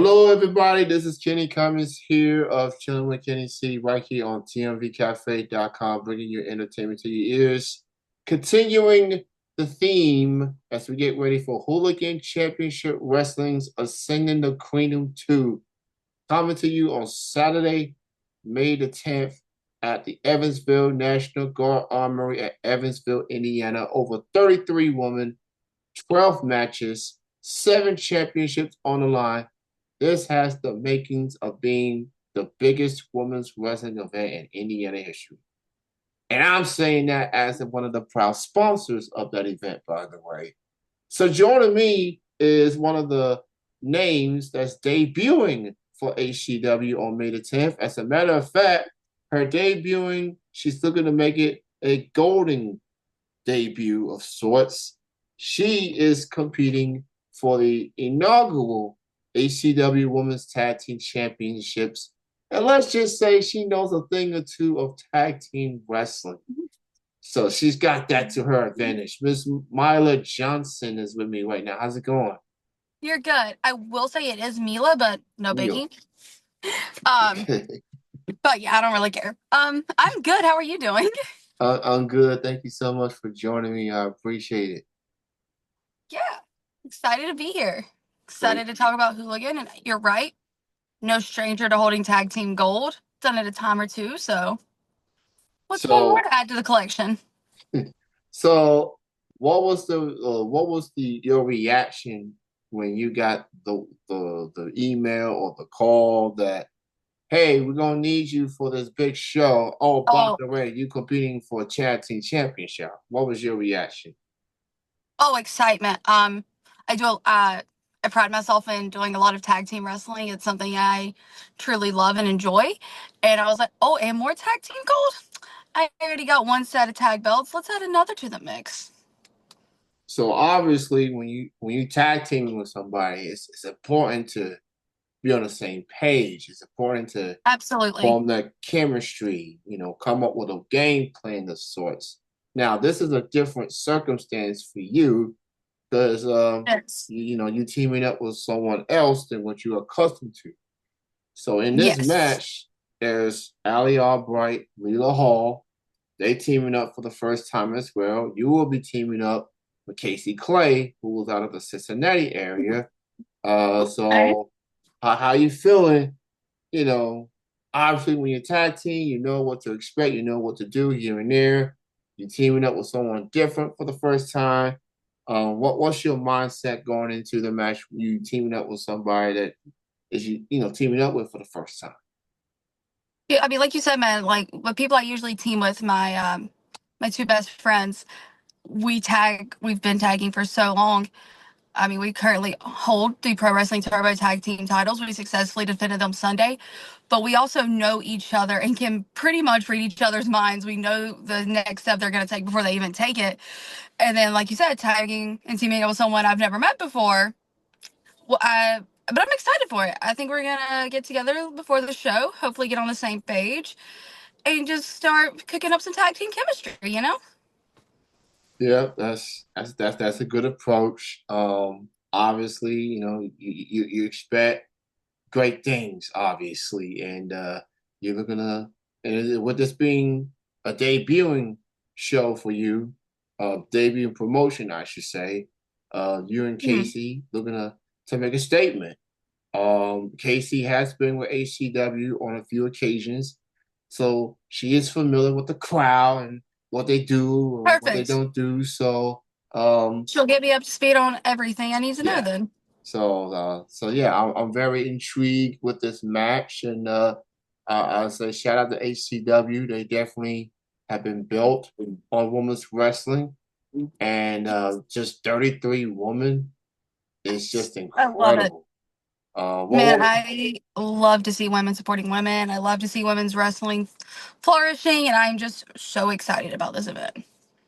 Hello, everybody. This is Kenny Cummins here of Chilling with Kenny C right here on TMVcafe.com, bringing your entertainment to your ears. Continuing the theme as we get ready for Hooligan Championship Wrestling's Ascending the Kingdom 2. Coming to you on Saturday, May the 10th at the Evansville National Guard Armory at Evansville, Indiana. Over 33 women, 12 matches, 7 championships on the line. This has the makings of being the biggest women's wrestling event in Indiana history. And I'm saying that as one of the proud sponsors of that event, by the way. So joining me is one of the names that's debuting for HCW on May the 10th. As a matter of fact, her debuting, she's looking to make it a golden debut of sorts. She is competing for the inaugural HCW Women's Tag Team Championships. And let's just say she knows a thing or two of tag team wrestling. So she's got that to her advantage. Miss Mila Johnson is with me right now. How's it going? You're good. I will say it is Mila, but no Mila. biggie. Um, Okay. but yeah, I don't really care. I'm good. How are you doing? I'm good. Thank you so much for joining me. I appreciate it. Yeah, excited to be here. Great. Excited to talk about Hooligan, and you're right. No stranger to holding tag team gold. Done it a time or two, so what's one more So, to add to the collection? so what was the your reaction when you got the email or the call that, hey, we're gonna need you for this big show. Oh, by Oh, the way, you competing for a tag team championship. What was your reaction? oh, excitement. I do. I pride myself in doing a lot of tag team wrestling. It's something I truly love and enjoy. And I was like, oh, and more tag team gold. I already got one set of tag belts. Let's add another to the mix. So obviously, when you tag teaming with somebody, it's important to be on the same page. It's important to Absolutely. form that chemistry. Come up with a game plan of sorts. Now, this is a different circumstance for you because Yes. you teaming up with someone else than what you're accustomed to. So in this Yes. match, there's Ali Albright, Leela Hall. They teaming up for the first time as well. You will be teaming up with Casey Clay, who was out of the Cincinnati area. Okay. So how you feeling? You know, Obviously when you're tag team, you know what to expect, you know what to do here and there. You're teaming up with someone different for the first time. What's your mindset going into the match? You teaming up with somebody that is teaming up with for the first time. Yeah, I mean, like you said, man, like the people I usually team with, my two best friends, we've been tagging for so long. I mean, we currently hold the Pro Wrestling Turbo Tag Team titles. We successfully defended them Sunday, but we also know each other and can pretty much read each other's minds. We know the next step they're going to take before they even take it. And then, like you said, tagging and teaming up with someone I've never met before. Well, but I'm excited for it. I think we're gonna get together before the show, hopefully get on the same page, and just start cooking up some tag team chemistry. You know? Yeah, that's a good approach. Obviously, you expect great things, obviously, and you're looking to, and with this being a debuting show for you, debut promotion, I should say, you and Mhm. Casey looking to make a statement. Casey has been with HCW on a few occasions, so she is familiar with the crowd and what they do or what they Perfect. don't do. So, um, She'll get me up to speed on everything I need to know. yeah. Then So yeah, I'm very intrigued with this match, and I'll say shout out to HCW. They definitely have been built on women's wrestling, and just 33 women is just I love it. incredible. Man, What I love to see women supporting women. I love to see women's wrestling flourishing, and I'm just so excited about this event.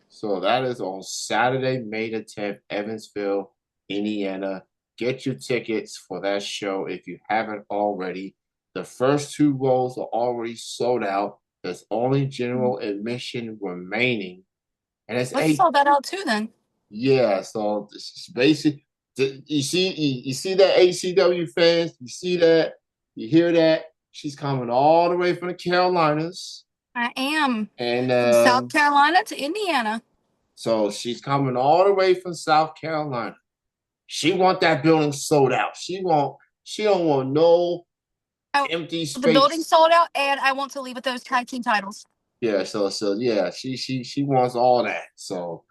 So that is on Saturday, May the 10th, Evansville, Indiana. Get your tickets for that show if you haven't already. The first two rows are already sold out. There's only general admission remaining. And it's Let's eight. sell that out too, then. Yeah, so this is basic. You see that ACW fans? You see that? You hear that? She's coming all the way from the Carolinas, I am and from South Carolina to Indiana. so she's coming all the way from South Carolina. She want that building sold out. She don't want no I, empty the building space. sold out, and I want to leave with those tag team titles. Yeah, so yeah, she wants all that. So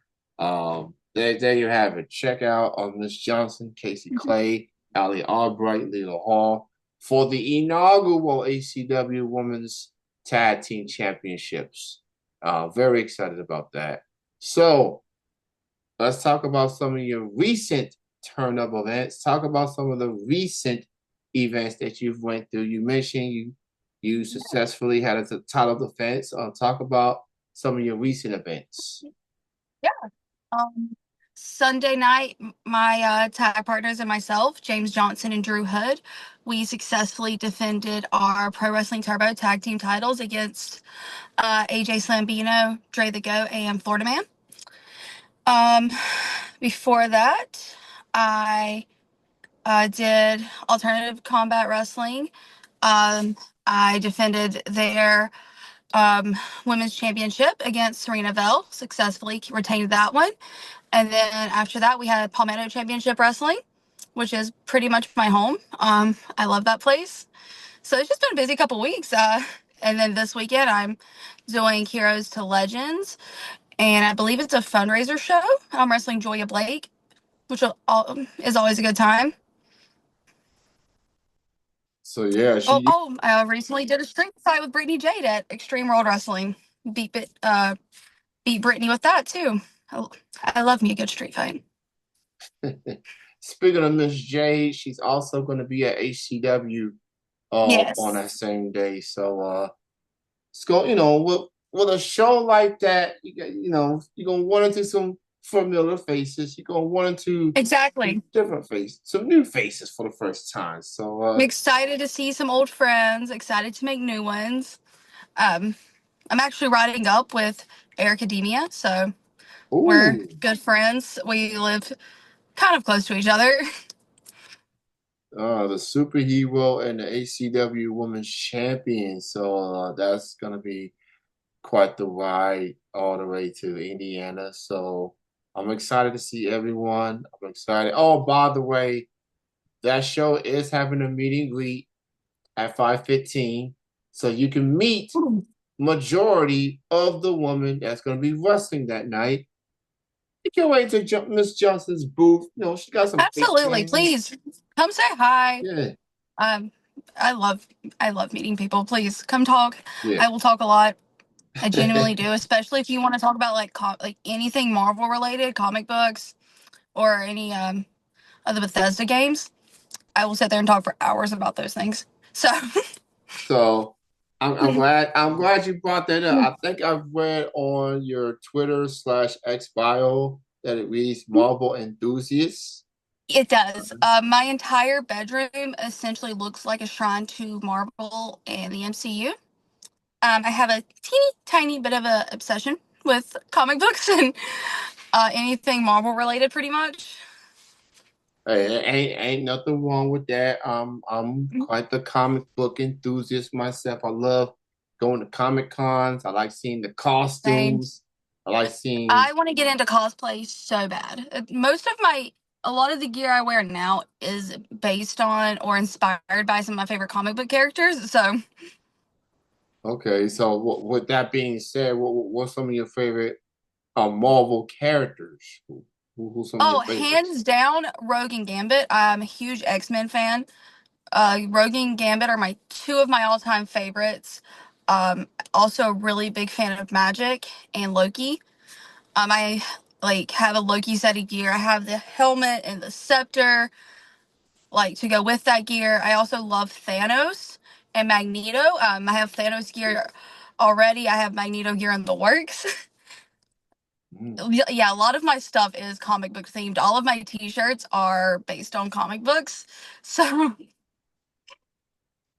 there you have it. Check out Miss Johnson, Casey Clay, Ali Albright, Lila Hall for the inaugural ACW Women's Tag Team Championships. Very excited about that. So let's talk about some of your recent turn up events. Talk about some of the recent events that you've went through. You mentioned you successfully had a title defense. Talk about some of your recent events. Yeah. Um, Sunday night, my tag partners and myself, James Johnson and Drew Hood, we successfully defended our Pro Wrestling Turbo tag team titles against AJ Slambino, Dre the Goat, and Florida Man. Um, Before that, I did alternative combat wrestling. I defended their women's championship against Serena Bell, successfully retained that one. And then after that, we had Palmetto Championship Wrestling, which is pretty much my home. I love that place. So it's just been a busy couple weeks. And then this weekend, I'm doing Heroes to Legends, and I believe it's a fundraiser show. I'm wrestling Joya Blake, which is always a good time. So yeah, I recently did a street fight with Brittany Jade at Extreme World Wrestling. Beat beat Brittany with that too. I, I love me a good street fight. speaking of Miss J, she's also going to be at HCW on Yes, that same day. So it's go, with a show like that, you're gonna run into some familiar faces. You're gonna run into some exactly. different faces, some new faces for the first time. So I'm excited to see some old friends. Excited to make new ones. Um, I'm actually riding up with Eric Academia, so we're ooh, good friends. We live kind of close to each other. the superhero and the ACW Women's Champion. So that's gonna be quite the ride all the way to Indiana. So I'm excited to see everyone. I'm excited. Oh, by the way, that show is having a meet and greet at 5:15. So you can meet majority of the woman that's going to be wrestling that night. You can't wait to jump Miss Johnson's booth. She got some fake Absolutely, fans. please come say hi. Yeah, Um, I love I love meeting people. Please come talk. yeah. I will talk a lot. I genuinely do, especially if you want to talk about like anything Marvel related, comic books, or any of the Bethesda games. I will sit there and talk for hours about those things. So, So I'm glad you brought that up. I think I've read on your Twitter/X bio that it reads Marvel enthusiasts. it does. My entire bedroom essentially looks like a shrine to Marvel and the MCU. I have a teeny tiny bit of a obsession with comic books and anything Marvel related, pretty much. Hey, ain't nothing wrong with that. I'm quite the comic book enthusiast myself. I love going to Comic Cons. I like seeing the Same. costumes. I like seeing. I want to get into cosplay so bad. A lot of the gear I wear now is based on or inspired by some of my favorite comic book characters. So, Okay, so with that being said, what's some of your favorite Marvel characters? Who's some of oh, your favorites? hands down, Rogue and Gambit. I'm a huge X-Men fan. Rogue and Gambit are my two of my all-time favorites. Also a really big fan of Magic and Loki. I like have a Loki set of gear. I have the helmet and the scepter, like to go with that gear. I also love Thanos and Magneto. I have Thanos gear already. I have Magneto gear in the works. Mm. Yeah, a lot of my stuff is comic book themed. All of my t-shirts are based on comic books. So,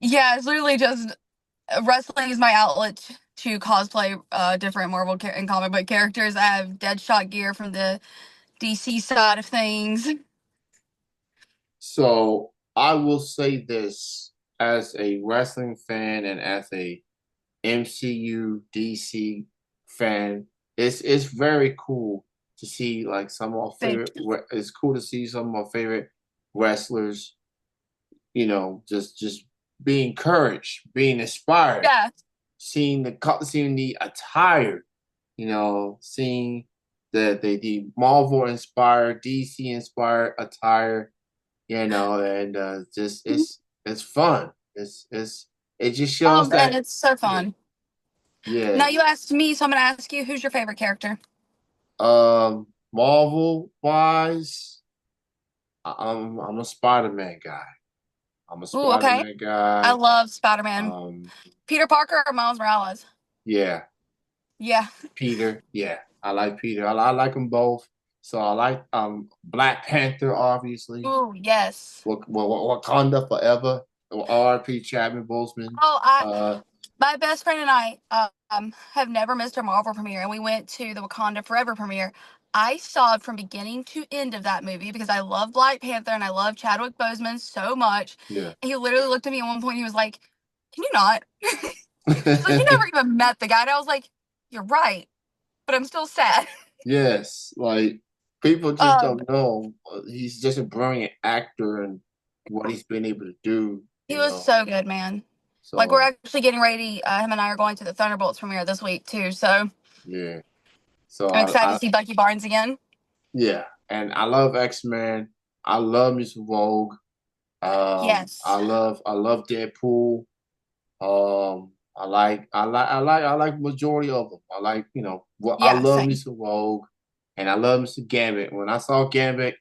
yeah, it's literally just wrestling is my outlet to cosplay different and comic book characters. I have Deadshot gear from the DC side of things. So I will say this as a wrestling fan and as a MCU DC fan, it's very cool to see like some of our Same. favorite. It's cool to see some of our favorite wrestlers, just being encouraged, being inspired, Yeah. seeing the attire, seeing the Marvel inspired, DC inspired attire, and just it's fun. It just Oh shows man, that it's so yeah, fun. yeah. Now you asked me, so I'm gonna ask you, who's your favorite character? Marvel wise, I'm a Spider-Man guy. I'm a Ooh, okay. Spider-Man I guy. love Spider-Man. Um, Peter Parker or Miles Morales? yeah, Yeah. Peter. Yeah, I like Peter. I like them both. So I like Black Panther, obviously. Ooh, yes. Wakanda forever. R.I.P. Chadwick Boseman. Oh, I Uh, my best friend and I have never missed a Marvel premiere, and we went to the Wakanda Forever premiere. I saw it from beginning to end of that movie because I love Black Panther and I love Chadwick Boseman so much. yeah. And he literally looked at me at one point. He was like, "Can you not?" He's like, "You never even met the guy." And I was like, "You're right, but I'm still sad." Yes, like people just Um, don't know. He's just a brilliant actor and what he's been able to do, he was so good, man. Like we're So actually getting ready. Him and I are going to the Thunderbolts premiere this week too. So yeah. So I'm excited to I see Bucky Barnes again. yeah, and I love X-Men. I love Miss Vogue. Yes, I love Deadpool. I like majority of them. I like, what I yeah, love same. Mr. Vogue and I love Mr. Gambit. When I saw Gambit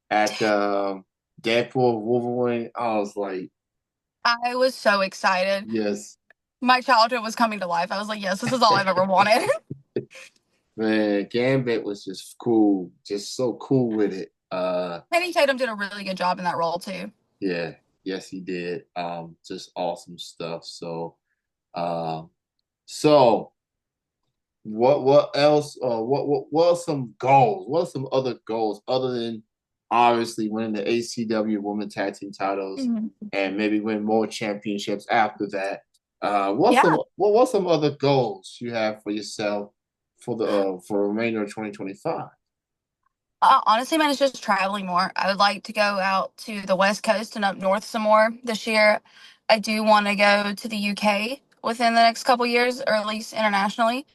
at Deadpool Wolverine, I was like, I was so excited. yes, My childhood was coming to life. I was like, yes, this is all I've ever wanted. man, Gambit was just cool, just so cool with it. Penny Tatum did a really good job in that role too. Yeah, yes, he did. Just awesome stuff. Um, so what else? What are some goals? What are some other goals other than obviously winning the ACW Women Tag Team titles Mhm. and maybe win more championships after that? Yeah. What's some other goals you have for yourself for the remainder of 2025? Honestly, man, it's just traveling more. I would like to go out to the West Coast and up north some more this year. I do want to go to the UK within the next couple years, or at least internationally.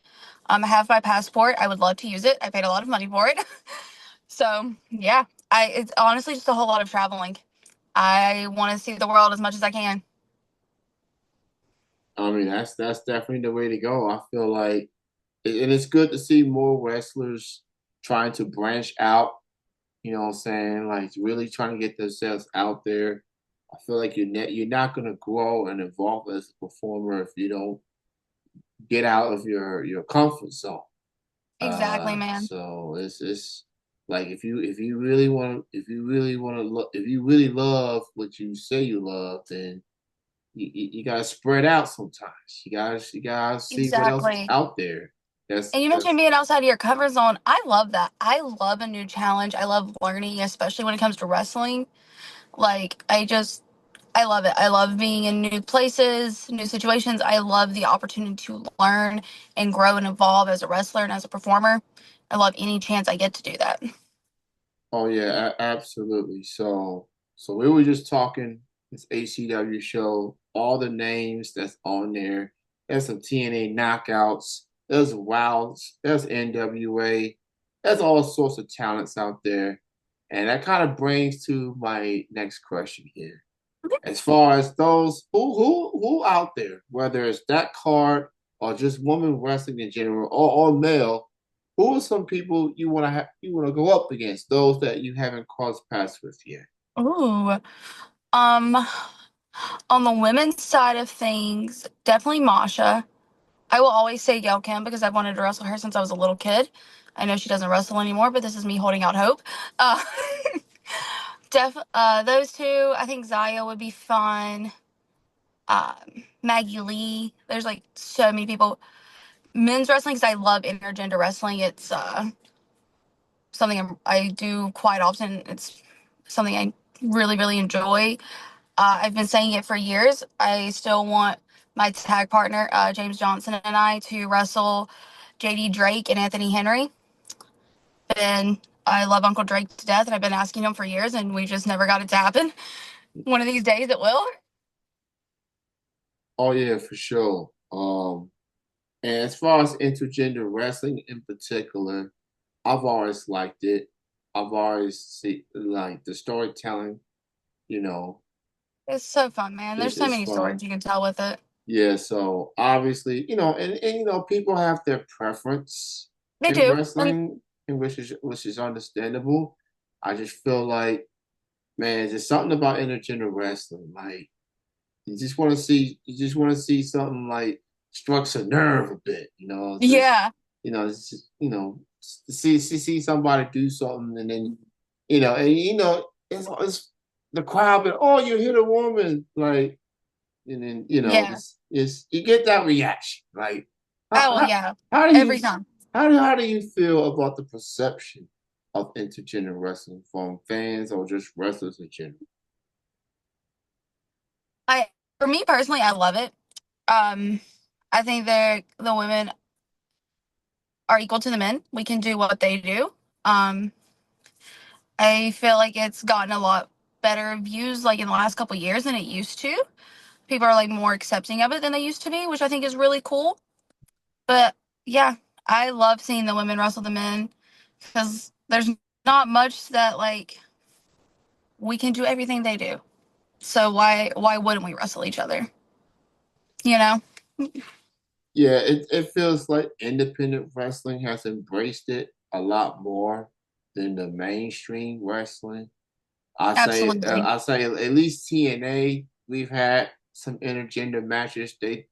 I have my passport. I would love to use it. I paid a lot of money for it. So yeah, I it's honestly just a whole lot of traveling. I want to see the world as much as I can. I mean, that's definitely the way to go. I feel like, and it's good to see more wrestlers trying to branch out. You know what I'm saying? Like really trying to get themselves out there. I feel like you're not gonna grow and evolve as a performer if you don't get out of your comfort zone. Exactly, man. So it's like if you really love what you say you love, then you gotta spread out sometimes. You gotta see what else is Exactly. out there. And you mentioned That's being outside of your comfort zone. I love that. I love a new challenge. I love learning, especially when it comes to wrestling. Like, I love it. I love being in new places, new situations. I love the opportunity to learn and grow and evolve as a wrestler and as a performer. I love any chance I get to do that. Oh yeah, absolutely. So we were just talking this ACW show, all the names that's on there. There's some TNA knockouts. There's Wilds. There's NWA. There's all sorts of talents out there, and that kind of brings to my next question here. As far as those who out there, whether it's that card or just women wrestling in general or male, who are some people you want to go up against? Those that you haven't crossed paths with yet. Ooh. Um, on the women's side of things, definitely Masha. I will always say Gail Kim because I've wanted to wrestle her since I was a little kid. I know she doesn't wrestle anymore, but this is me holding out hope. Uh, those two. I think Zaya would be fun. Maggie Lee. There's like so many people. Men's wrestling because I love intergender wrestling. It's something I do quite often. It's something I really, really enjoy. I've been saying it for years. I still want my tag partner, James Johnson, and I to wrestle JD Drake and Anthony Henry. And I love Uncle Drake to death, and I've been asking him for years, and we just never got it to happen. One of these days it will. Oh yeah, for sure. And as far as intergender wrestling in particular, I've always liked it. I've always see like the storytelling, you know, It's so fun, man. There's so is many fun. stories you can tell with it. Yeah, so obviously, and people have their preference They in do. And wrestling, and which is understandable. I just feel like, man, there's something about intergender wrestling. Like you just want to see something like strikes a nerve a bit, just yeah, it's just, see somebody do something, and then it's the crowd, but oh, you hit a woman, like, and then yeah. it's you get that reaction. Like, how Oh, how, yeah. how do you Every time. how do you feel about the perception of intergender wrestling from fans or just wrestlers in general? I, for me personally, I love it. Um, I think the women are equal to the men. We can do what they do. Um, I feel like it's gotten a lot better views like in the last couple of years than it used to. People are like more accepting of it than they used to be, which I think is really cool. But yeah, I love seeing the women wrestle the men because there's not much that like we can do everything they do. So why wouldn't we wrestle each other? You know? Yeah, it feels like independent wrestling has embraced it a lot more than the mainstream wrestling. Absolutely. I say at least TNA, we've had some intergender matches. They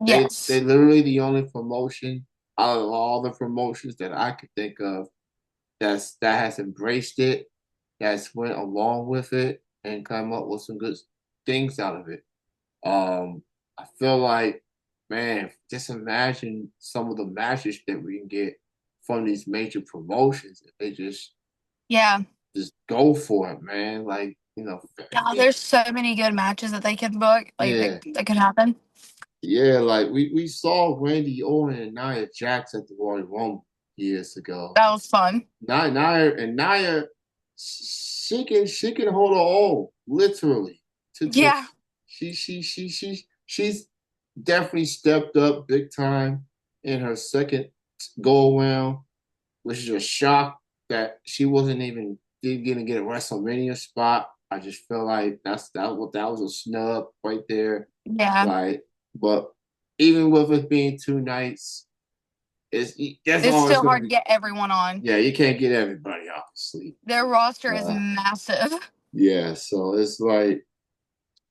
Yes. literally the only promotion out of all the promotions that I could think of that has embraced it, that's went along with it and come up with some good things out of it. I feel like, man, just imagine some of the matches that we can get from these major promotions if they Yeah. just go for it, man. Like, Oh, there's so many good matches that they could book, like yeah, that could happen. yeah. Like we saw Randy Orton and Nia Jax at the Royal Rumble years ago. That was fun. Nia, she can hold her own, literally. To Yeah. she's definitely stepped up big time in her second go around, which is a shock that she wasn't even gonna get a WrestleMania spot. I just feel like that was a snub right there. Yeah. Like, but even with it being two nights, it's that's It's always still gonna hard to be. get everyone on. Yeah, you can't get everybody, obviously. Their roster is Uh, massive. yeah, so it's like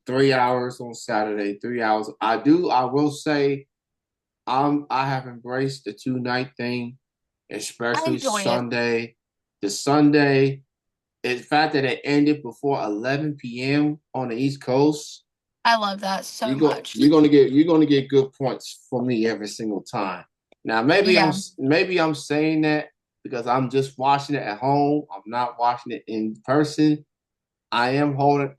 3 hours on Saturday, 3 hours. I will say, I have embraced the two-night thing, I especially enjoy it. Sunday. The Sunday, the fact that it ended before 11 p.m. on the East Coast, I love that so much. you're gonna get good points from me every single time. Now Yeah. maybe I'm saying that because I'm just watching it at home. I'm not watching it in person. I am hoping,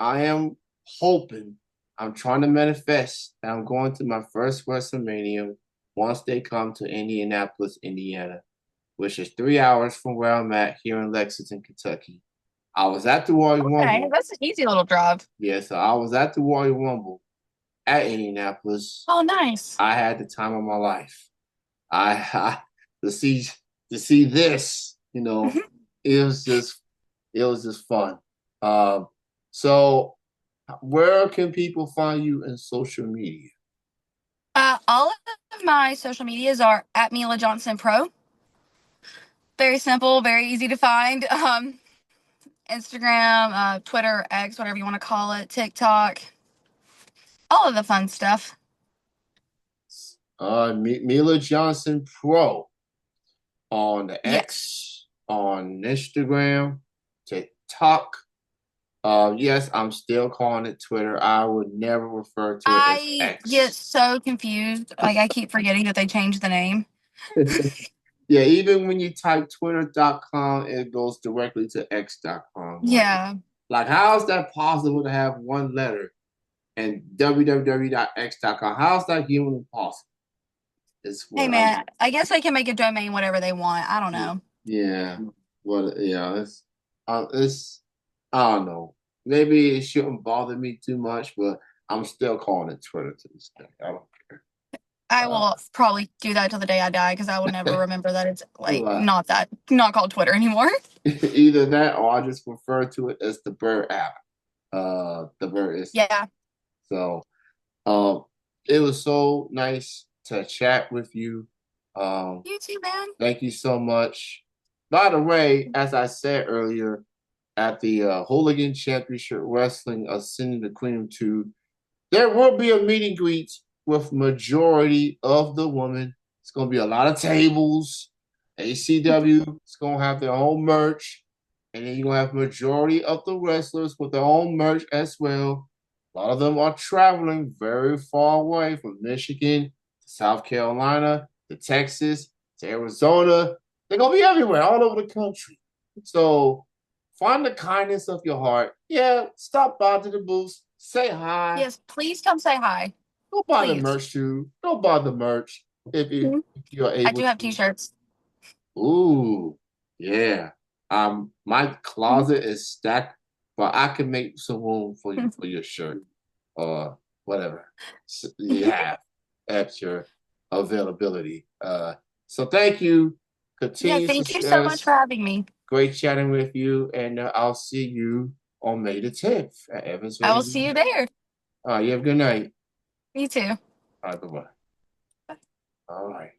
I'm trying to manifest that I'm going to my first WrestleMania once they come to Indianapolis, Indiana, which is 3 hours from where I'm at here in Lexington, Kentucky. I was at the Royal Okay, Rumble. that's an easy little drive. Yeah, so I was at the Royal Rumble at Indianapolis. Oh, nice. I had the time of my life. I to see this, it was just it was just fun. Um, so where can people find you in social media? All of my social medias are at Mila Johnson Pro. Very simple, very easy to find. Instagram, Twitter, X, whatever you want to call it, TikTok, all of the fun stuff. Mila Johnson Pro on the Yes. X, on Instagram, TikTok. Yes, I'm still calling it Twitter. I would never refer to it as I get X. so confused. Like, I keep forgetting that they changed the name. Yeah, even when you type twitter.com, it goes directly to x.com. Like, Yeah. Like, how is that possible to have one letter and www.x.com? How is that humanly possible? It's Hey, what I'm. man, I guess they can make a domain whatever they want. I don't Yeah, know. yeah. What? Yeah, it's. I don't know. Maybe it shouldn't bother me too much, but I'm still calling it Twitter to this day. I don't care. I will probably do that till the day I die because I will never remember that it's like Like, not called Twitter anymore. either that or I just refer to it as the Bird app. The Bird is Yeah, so. Um, it was so nice to chat with you. Um, you too, man. thank you so much. By the way, as I said earlier, at the Hooligan Championship Wrestling Ascending the Queen 2, there will be a meet and greet with majority of the women. It's going to be a lot of tables. ACW is going to have their own merch. And then you're going to have majority of the wrestlers with their own merch as well. A lot of them are traveling very far away from Michigan to South Carolina to Texas to Arizona. They're going to be everywhere, all over the country. So find the kindness of your heart. Yeah, stop by to the booth, say hi. Yes, please come say hi. Go buy the Please. merch too. Go buy the merch Mhm. if you're I able do have to. t-shirts. Ooh, yeah. My Mhm. closet is stacked, but I can make some room for you for your shirt or whatever you have at your availability. So thank you. Yeah, Continue thank you so much success. for having me. Great chatting with you, and I'll see you on May the 10th at I Evansville, will see you Indiana. there. All right, you have a good night. You too. All right, bye bye. All right.